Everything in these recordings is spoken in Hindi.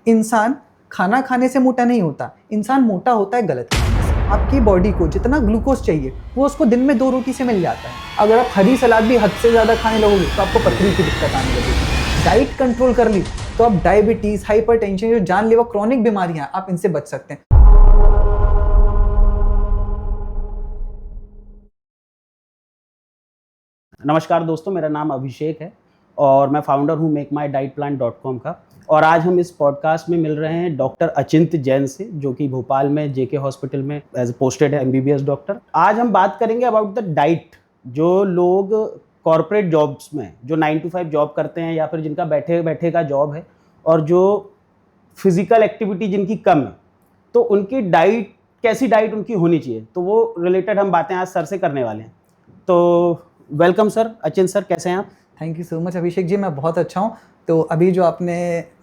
इंसान खाना खाने से मोटा नहीं होता, इंसान मोटा होता है गलत खाने से। आपकी बॉडी को जितना ग्लूकोज चाहिए वो उसको दिन में 2 रोटी से मिल जाता है। अगर आप हरी सलाद भी हद से ज़्यादा खाने लगोगे तो आपको पथरी की दिक्कत आने लगेगी। डाइट कंट्रोल कर ली तो आप डायबिटीज़, हाइपरटेंशन, जो जानलेवा क्रॉनिक बीमारियां आप इनसे बच सकते हैं। नमस्कार दोस्तों, मेरा नाम अभिषेक है और मैं फाउंडर हूँ मेकमाईडाइटप्लान.com का। और आज हम इस पॉडकास्ट में मिल रहे हैं डॉक्टर अचिंत जैन से, जो कि भोपाल में जेके हॉस्पिटल में एज पोस्टेड है एमबीबीएस डॉक्टर। आज हम बात करेंगे अबाउट द डाइट। जो लोग कॉर्पोरेट जॉब्स में जो 9 to 5 जॉब करते हैं या फिर जिनका बैठे बैठे का जॉब है और जो फिजिकल एक्टिविटी जिनकी कम है, तो उनकी डाइट, कैसी डाइट उनकी होनी चाहिए, तो वो रिलेटेड हम बातें आज सर से करने वाले हैं। तो वेलकम सर, अचिंत सर, कैसे हैं आप? Thank you so much Abhishek ji, मैं बहुत अच्छा हूँ। तो अभी जो आपने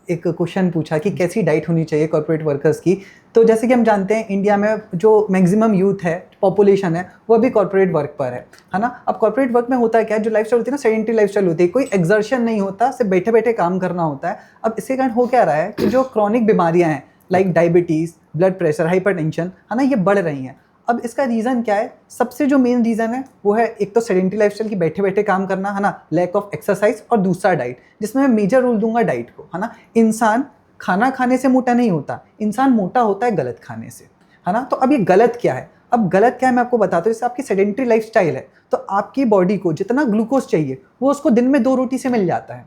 एक क्वेश्चन पूछा कि कैसी डाइट होनी चाहिए कॉर्पोरेट वर्कर्स की, तो जैसे कि हम जानते हैं इंडिया में जो मैक्सिमम यूथ है, पॉपुलेशन है, वो अभी कॉर्पोरेट वर्क पर है ना। अब कॉर्पोरेट वर्क में होता क्या है, जो लाइफस्टाइल होती है ना, सेडेंटरी लाइफस्टाइल होती है, कोई एक्सर्शन नहीं होता, सिर्फ बैठे बैठे काम करना होता है। अब इसके कारण हो क्या रहा है कि जो क्रॉनिक बीमारियाँ हैं like diabetes, blood pressure, hypertension, है ना, ये बढ़ रही हैं। अब इसका रीज़न क्या है? सबसे जो मेन रीज़न है वो है एक तो सेडेंटरी लाइफस्टाइल की, बैठे बैठे काम करना, है ना, लैक ऑफ एक्सरसाइज, और दूसरा डाइट, जिसमें मैं मेजर रोल दूंगा डाइट को, है ना। इंसान खाना खाने से मोटा नहीं होता, इंसान मोटा होता है गलत खाने से, है ना। तो अब ये गलत क्या है? अब गलत क्या है मैं आपको बताता हूँ। जैसे आपकी सेडेंटरी लाइफस्टाइल है तो आपकी बॉडी को जितना ग्लूकोज चाहिए वो उसको दिन में 2 रोटी से मिल जाता है।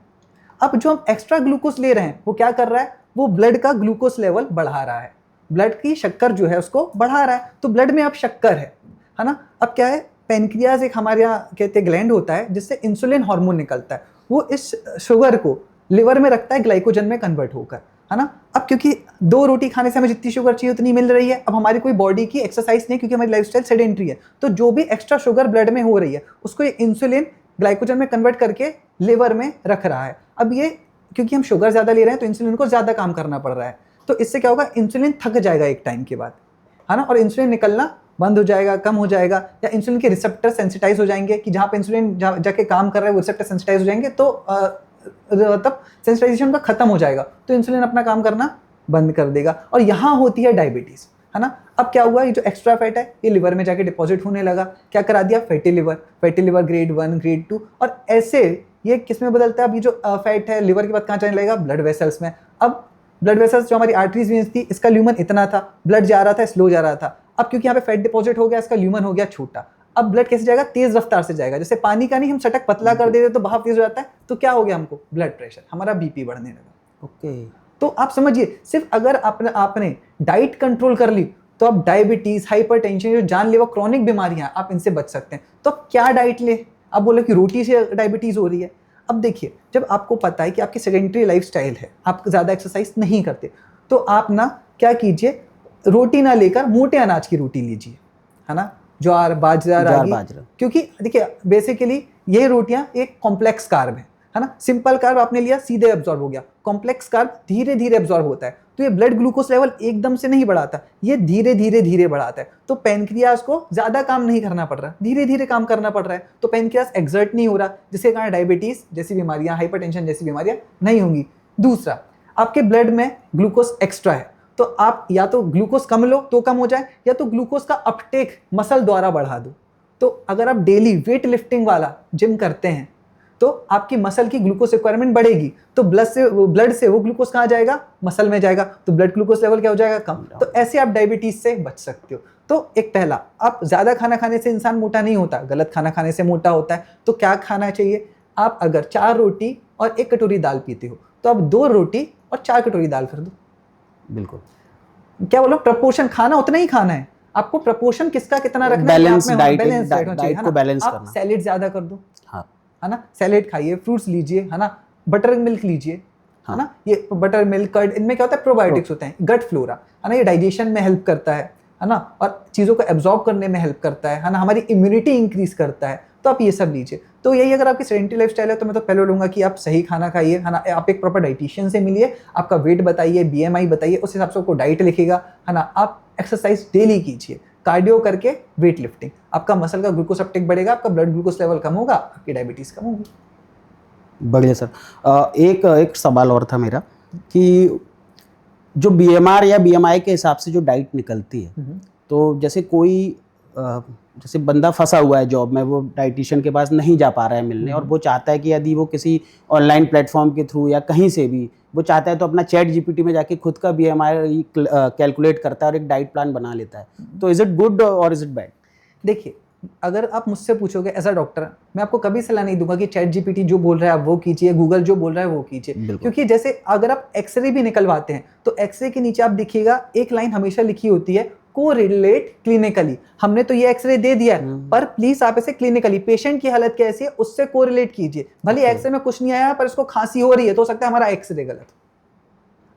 अब जो हम एक्स्ट्रा ग्लूकोज ले रहे हैं वो क्या कर रहा है? वो ब्लड का ग्लूकोज लेवल बढ़ा रहा है, ब्लड की शक्कर जो है उसको बढ़ा रहा है। तो ब्लड में अब शक्कर है ना। अब क्या है, पेनक्रियाज एक हमारे यहाँ कहते हैं ग्लैंड होता है जिससे इंसुलिन हार्मोन निकलता है, वो इस शुगर को लिवर में रखता है ग्लाइकोजन में कन्वर्ट होकर, है ना। अब क्योंकि 2 रोटी खाने से हमें जितनी शुगर चाहिए उतनी मिल रही है, अब हमारी कोई बॉडी की एक्सरसाइज नहीं, क्योंकि हमारी लाइफस्टाइल सेडेंटरी है, तो जो भी एक्स्ट्रा शुगर ब्लड में हो रही है उसको ये इंसुलिन ग्लाइकोजन में कन्वर्ट करके लिवर में रख रहा है। अब ये क्योंकि हम शुगर ज़्यादा ले रहे हैं तो इंसुलिन को ज़्यादा काम करना पड़ रहा है, तो इससे क्या होगा, इंसुलिन थक जाएगा एक टाइम के बाद, है ना, और इंसुलिन निकलना बंद हो जाएगा, कम हो जाएगा, या इंसुलिन के रिसेप्टर सेंसिटाइज हो जाएंगे कि जहाँ पे इंसुलिन जाके काम कर रहा है वो रिसेप्टर सेंसिटाइज हो जाएंगे, तो मतलब सेंसिटाइजेशन का खत्म हो जाएगा, तो इंसुलिन अपना काम करना बंद कर देगा। और यहाँ होती है डायबिटीज़, है ना। अब क्या हुआ, ये जो एक्स्ट्रा फैट है ये लिवर में जाके डिपॉजिट होने लगा, क्या करा दिया, फैटी लिवर ग्रेड 1, ग्रेड 2, और ऐसे ये किस में बदलता है? अब ये जो फैट है लिवर के बाद कहाँ जाने लगेगा, ब्लड वेसल्स में। अब ब्लड वेसल्स जो हमारी आर्टरीज वेन्स थी, इसका ल्यूमन इतना था, ब्लड जा रहा था, स्लो जा रहा था। अब क्योंकि यहाँ पे फैट डिपॉजिट हो गया, इसका ल्यूमन हो गया छोटा। अब ब्लड कैसे जाएगा? तेज रफ्तार से जाएगा। जैसे पानी का नहीं, हम सटक पतला कर देते तो बहाव तेज हो जाता है, तो क्या हो गया हमको, ब्लड प्रेशर, हमारा बीपी बढ़ने लगा। ओके, तो आप समझिए, सिर्फ अगर आपने डाइट कंट्रोल कर ली तो आप डायबिटीज, हाइपरटेंशन, जो जानलेवा क्रॉनिक बीमारियां आप इनसे बच सकते हैं। तो क्या डाइट ले? आप बोले कि रोटी से डायबिटीज हो रही है। अब देखिए, जब आपको पता है कि आपकी सेडेंटरी लाइफस्टाइल है, आप ज़्यादा एक्सरसाइज नहीं करते, तो आप ना क्या कीजिए, रोटी ना लेकर मोटे अनाज की रोटी लीजिए, है ना, ज्वार, बाजरा, रागी। क्योंकि देखिए बेसिकली ये रोटियां एक कॉम्प्लेक्स कार्ब है ना। सिंपल कार्ब आपने लिया, सीधे एब्जॉर्ब हो गया। कॉम्प्लेक्स कार्ब धीरे धीरे एब्जॉर्ब होता है, तो ये ब्लड ग्लूकोज लेवल एकदम से नहीं बढ़ाता, ये धीरे धीरे बढ़ाता है। तो पेनक्रियाज को ज़्यादा काम नहीं करना पड़ रहा, धीरे धीरे काम करना पड़ रहा है, तो पेनक्रियाज एक्सर्ट नहीं हो रहा, जिसके कारण डायबिटीज़ जैसी बीमारियां, हाइपरटेंशन जैसी बीमारियां नहीं होंगी। दूसरा, आपके ब्लड में ग्लूकोज एक्स्ट्रा है, तो आप या तो ग्लूकोज कम लो तो कम हो जाए, या तो ग्लूकोज का अपटेक मसल द्वारा बढ़ा दो। तो अगर आप डेली वेट लिफ्टिंग वाला जिम करते हैं तो आपकी मसल की ग्लूकोज रिक्वायरमेंट बढ़ेगी, तो ब्लड से वो ग्लूकोज कहाँ जाएगा, मसल में जाएगा, तो ब्लड ग्लूकोज लेवल क्या हो जाएगा, कम। तो ऐसे आप डायबिटीज से बच सकते हो। तो एक पहला, आप ज़्यादा खाना खाने से इंसान मोटा नहीं होता, गलत खाना खाने से मोटा होता है। तो क्या खाना चाहिए? आप अगर 4 रोटी और 1 कटोरी दाल पीते हो तो आप 2 रोटी और 4 कटोरी दाल कर दो। बिल्कुल, क्या बोलो, प्रपोर्शन, खाना उतना ही खाना है आपको, प्रपोर्शन किसका कितना रखना है, बैलेंस डाइट को बैलेंस करना। आप सैलेड ज़्यादा कर दो, हाँ, है ना, सैलेड खाइए, फ्रूट्स लीजिए, है ना, बटर मिल्क लीजिए, है ना। ये बटर मिल्क, कर्ड, इनमें क्या होता है, प्रोबायोटिक्स होते हैं, गट फ्लोरा, है ना, ये डाइजेशन में हेल्प करता है ना, और चीज़ों को एब्जॉर्ब करने में हेल्प करता है ना, हमारी इम्यूनिटी इंक्रीज करता है। तो आप ये सब लीजिए। तो यही अगर आपकी सेडेंटरी लाइफस्टाइल है तो मैं तो पहले लूँगा कि आप सही खाना खाइए, है ना, आप एक प्रॉपर डाइटिशियन से मिलिए, आपका वेट बताइए, BMI बताइए, उस हिसाब से आपको डाइट लिखेगा, है ना। आप एक्सरसाइज डेली कीजिए, कार्डियो करके वेट लिफ्टिंग, आपका मसल का ग्लूकोज अपटेक बढ़ेगा, आपका ब्लड ग्लूकोज लेवल कम होगा, आपकी डायबिटीज़ कम होगी। बढ़िया सर। एक सवाल और था मेरा कि जो BMR या BMI के हिसाब से जो डाइट निकलती है, तो जैसे कोई जैसे बंदा फंसा हुआ है जॉब में, वो डाइटिशियन के पास नहीं जा पा रहा है मिलने, और वो चाहता है कि यदि वो किसी ऑनलाइन प्लेटफॉर्म के थ्रू या कहीं से भी वो चाहता है तो अपना चैट जीपीटी में जाके खुद का BMI कैलकुलेट करता है और एक डाइट प्लान बना लेता है, तो इज इट गुड और इज इट बैड? देखिए, अगर आप मुझसे पूछोगे एज अ डॉक्टर, मैं आपको कभी सलाह नहीं दूंगा कि चैट जीपीटी जो बोल रहा है आप वो कीजिए, गूगल जो बोल रहा है वो कीजिए, क्योंकि जैसे अगर आप एक्सरे भी निकलवाते हैं तो एक्सरे के नीचे आप देखिएगा एक लाइन हमेशा लिखी होती है, को रिलेट क्लिनिकली। हमने तो ये एक्सरे दे दिया है, पर प्लीज आप इसे क्लिनिकली, पेशेंट की हालत कैसी है उससे को रिलेट कीजिए। भले एक्सरे में कुछ नहीं आया पर इसको खांसी हो रही है, तो हो सकता है हमारा एक्सरे गलत।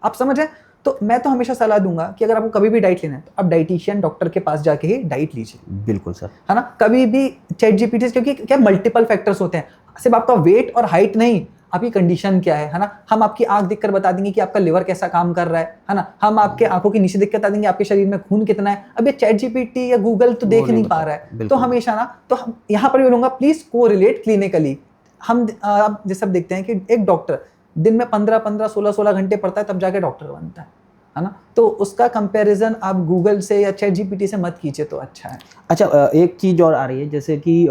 आप समझ रहे हैं? तो मैं तो हमेशा सलाह दूंगा कि अगर आपको कभी भी डाइट लेना है तो आप डाइटिशियन डॉक्टर के पास जाके ही डाइट लीजिए। बिल्कुल सर, है ना। कभी भी चैट जीपीटी, क्योंकि क्या मल्टीपल फैक्टर्स होते हैं, सिर्फ आपका वेट और हाइट नहीं, आपकी कंडीशन क्या है ना। हम आपकी आंख देखकर बता देंगे कि आपका लिवर कैसा काम कर रहा है ना। हम आपके आंखों के नीचे देख कर बता देंगे आपके शरीर में खून कितना है। अब ये चैट जीपीटी या गूगल तो देख नहीं पा रहा है, तो हमेशा ना, तो हम यहाँ पर भी बोलूंगा प्लीज को रिलेट क्लिनिकली। हम आप जैसे सब देखते हैं कि एक डॉक्टर दिन में 15-15, 16-16 घंटे पढ़ता है तब जाके डॉक्टर बनता है ना। तो उसका कंपैरिजन आप गूगल से या चैट जीपीटी से मत कीजिए तो अच्छा है। अच्छा, एक चीज और आ रही है, जैसे कि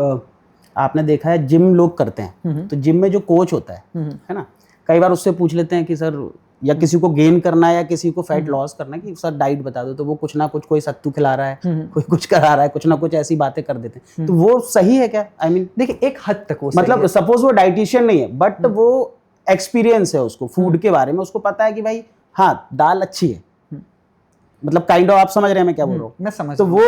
आपने देखा है जिम लोग करते हैं, तो जिम में जो कोच होता है ना, कई बार उससे पूछ लेते हैं कि सर, या किसी को गेन करना है या किसी को फैट लॉस करना है कि सर डाइट बता दो, तो वो कुछ ना कुछ, कोई सत्तू खिला रहा है, कोई कुछ करा रहा है, कुछ ना कुछ ऐसी बातें कर देते हैं, तो वो सही है क्या? आई मीन देखिए, एक हद तक वो मतलब सपोज वो डाइटिशियन नहीं है बट वो एक्सपीरियंस है उसको फूड के बारे में, उसको पता है कि भाई हाँ दाल अच्छी है, मतलब काइंड ऑफ, आप समझ रहे हैं मैं क्या बोल रहा हूँ? मैं समझ। तो वो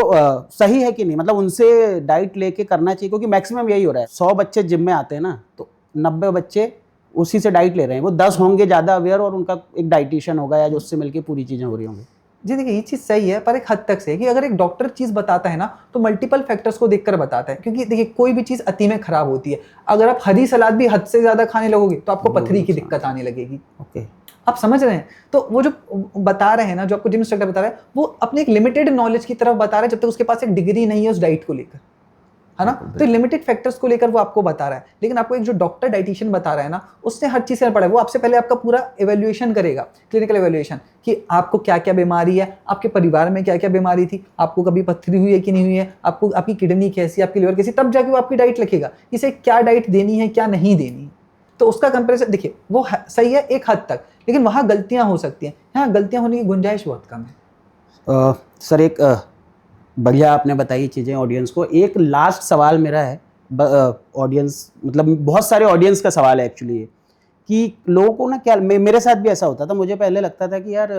सही है कि नहीं? मतलब उनसे डाइट लेके करना चाहिए, क्योंकि मैक्सिमम यही हो रहा है, 100 बच्चे जिम में आते हैं ना, तो 90 बच्चे उसी से डाइट ले रहे हैं, वो 10 होंगे ज्यादा अवेयर और उनका एक डाइटिशियन होगा या जो उससे मिलके पूरी चीजें हो रही होंगी। जी देखिए, ये चीज़ सही है पर एक हद तक से, कि अगर एक डॉक्टर चीज़ बताता है ना तो मल्टीपल फैक्टर्स को देखकर बताता है, क्योंकि देखिए कोई भी चीज़ अति में खराब होती है। अगर आप हरी सलाद भी हद से ज़्यादा खाने लगोगे तो आपको पथरी की दिक्कत आने लगेगी। ओके, आप समझ रहे हैं? तो वो जो बता रहे हैं ना, जो आपको जिम इंस्ट्रक्टर बता रहा है, वो अपने एक लिमिटेड नॉलेज की तरफ बता रहा है, जब तक उसके पास एक डिग्री नहीं है उस डाइट को लेकर, है ना। तो लिमिटेड फैक्टर्स को लेकर वो आपको बता रहा है, लेकिन आपको एक जो डॉक्टर डाइटिशियन बता रहा है ना, उसने हर चीज़ से पढ़ा है। वो आपसे पहले आपका पूरा एवेल्युएशन करेगा, क्लिनिकल एवेल्युएशन, कि आपको क्या क्या बीमारी है, आपके परिवार में क्या क्या बीमारी थी, आपको कभी पथरी हुई है कि नहीं हुई है, आपको आपकी किडनी कैसी, आपकी लिवर कैसी, तब जाके वो आपकी डाइट लिखेगा, इसे क्या डाइट देनी है क्या नहीं देनी है। तो उसका कंपैरिजन देखिए, वो सही है एक हद तक, लेकिन वहाँ गलतियाँ हो सकती हैं, यहाँ गलतियाँ होने की गुंजाइश बहुत कम है। सर एक बढ़िया आपने बताई चीज़ें ऑडियंस को। एक लास्ट सवाल मेरा है, ऑडियंस मतलब बहुत सारे ऑडियंस का सवाल है एक्चुअली, कि लोगों को ना क्या, मेरे साथ भी ऐसा होता था, मुझे पहले लगता था कि यार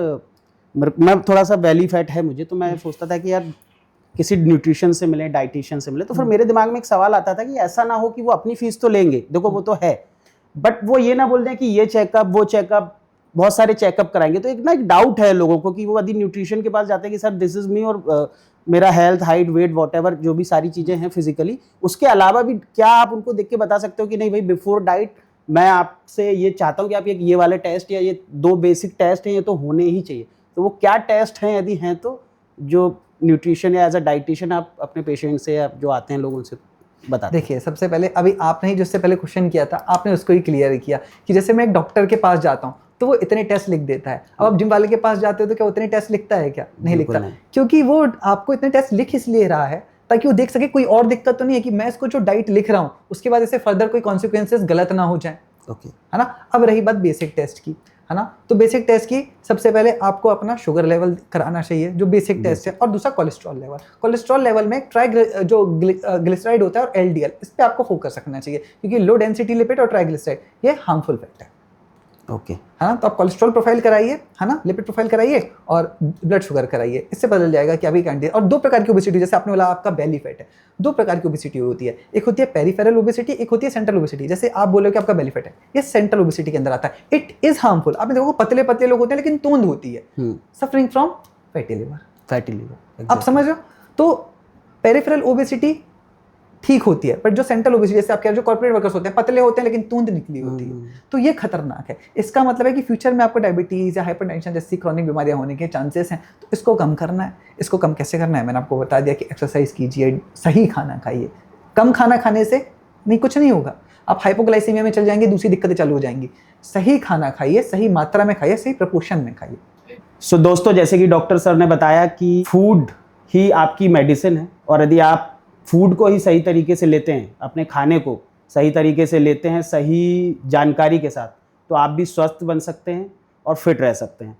मैं थोड़ा सा बेली फैट है मुझे, तो मैं सोचता था कि यार किसी न्यूट्रिशन से मिले, डाइटिशियन से मिले, तो फिर मेरे दिमाग में एक सवाल आता था कि ऐसा ना हो कि वो अपनी फीस तो लेंगे, देखो वो तो है, बट वो ये ना बोल दें कि ये चेकअप वो चेकअप, बहुत सारे चेकअप कराएंगे। तो एक डाउट है लोगों को कि वो यदि न्यूट्रिशन के पास जाते हैं कि सर दिस इज मी, और मेरा हेल्थ, हाइट, वेट, वॉटएवर जो भी सारी चीज़ें हैं फिजिकली, उसके अलावा भी क्या आप उनको देख के बता सकते हो कि नहीं भाई बिफोर डाइट मैं आपसे ये चाहता हूँ कि आप ये वाले टेस्ट या ये 2 बेसिक टेस्ट हैं ये तो होने ही चाहिए, तो वो क्या टेस्ट हैं यदि हैं तो, जो न्यूट्रिशन या एज अ डाइटिशियन आप अपने पेशेंट से या जो आते हैं लोग उनसे बता? देखिए, सबसे पहले अभी आपने ही जिससे पहले क्वेश्चन किया था, आपने उसको ही क्लियर किया कि जैसे मैं एक डॉक्टर के पास जाता हूँ तो वो इतने टेस्ट लिख देता है। अब आप जिम वाले के पास जाते हो तो क्या उतने टेस्ट लिखता है क्या? नहीं लिखता, क्योंकि वो आपको इतने टेस्ट लिख इसलिए रहा है ताकि वो देख सके कोई और दिक्कत तो नहीं है, कि मैं इसको जो डाइट लिख रहा हूँ उसके बाद इसे फर्दर कोई कॉन्सिक्वेंसेस गलत ना हो जाए। ओके, है ना। अब रही बात बेसिक टेस्ट की, है ना, तो बेसिक टेस्ट की सबसे पहले आपको अपना शुगर लेवल कराना चाहिए, जो बेसिक टेस्ट है, और दूसरा कोलेस्ट्रॉल लेवल। कोलेस्ट्रॉल लेवल में जो ग्लिसराइड होता है और एलडीएल, इस पे आपको फोकस रखना चाहिए, क्योंकि लो डेंसिटी लिपिड और ट्राइग्लिसराइड ये हार्मफुल फैक्ट है। ओके, है ना। तो आप कोलेस्ट्रॉल प्रोफाइल कराइए, है ना, लिपिड प्रोफाइल कराइए और ब्लड शुगर कराइए, इससे पता चल जाएगा कि अभी कैंडिडेट। और 2 प्रकार की ओबेसिटी, जैसे आपने बोला आपका बेली फैट है, 2 प्रकार की ओबेसिटी होती है, एक होती है पेरिफेरल ओबेसिटी, एक होती है सेंट्रल ओबेसिटी। जैसे आप बोले कि आपका बेली फैट है, ये सेंट्रल ओबेसिटी के अंदर आता है, इट इज हार्मफुल। आपने देखो पतले पतले लोग होते हैं लेकिन तोंद होती है, सफरिंग फ्रॉम फैटी लिवर। आप समझ रहे हो? तो पेरिफेरल ओबेसिटी ठीक होती है, पर जो सेंट्रल ओबेसिटी, जैसे आपके जो कॉर्पोरेट वर्कर्स होते हैं, पतले होते हैं लेकिन तूंद निकली होती है, तो ये खतरनाक है। इसका मतलब है कि फ्यूचर में आपको डायबिटीज या हाइपरटेंशन जैसी क्रॉनिक बीमारियां होने के चांसेस हैं, तो इसको कम करना है। इसको कम कैसे करना है? मैंने आपको बता दिया कि एक्सरसाइज कीजिए, सही खाना खाइए। कम खाना खाने से नहीं कुछ नहीं होगा, आप हाइपोग्लाइसीमिया में चल जाएंगे, दूसरी दिक्कतें चालू हो जाएंगी। सही खाना खाइए, सही मात्रा में खाइए, सही प्रपोर्शन में खाइए। सो दोस्तों, जैसे कि डॉक्टर सर ने बताया कि फूड ही आपकी मेडिसिन है, और यदि आप फूड को ही सही तरीके से लेते हैं, अपने खाने को सही तरीके से लेते हैं, सही जानकारी के साथ, तो आप भी स्वस्थ बन सकते हैं और फिट रह सकते हैं।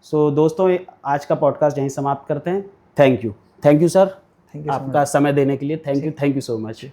सो दोस्तों, आज का पॉडकास्ट यहीं समाप्त करते हैं। Thank you sir, thank you आपका समय देने के लिए। Thank you so much.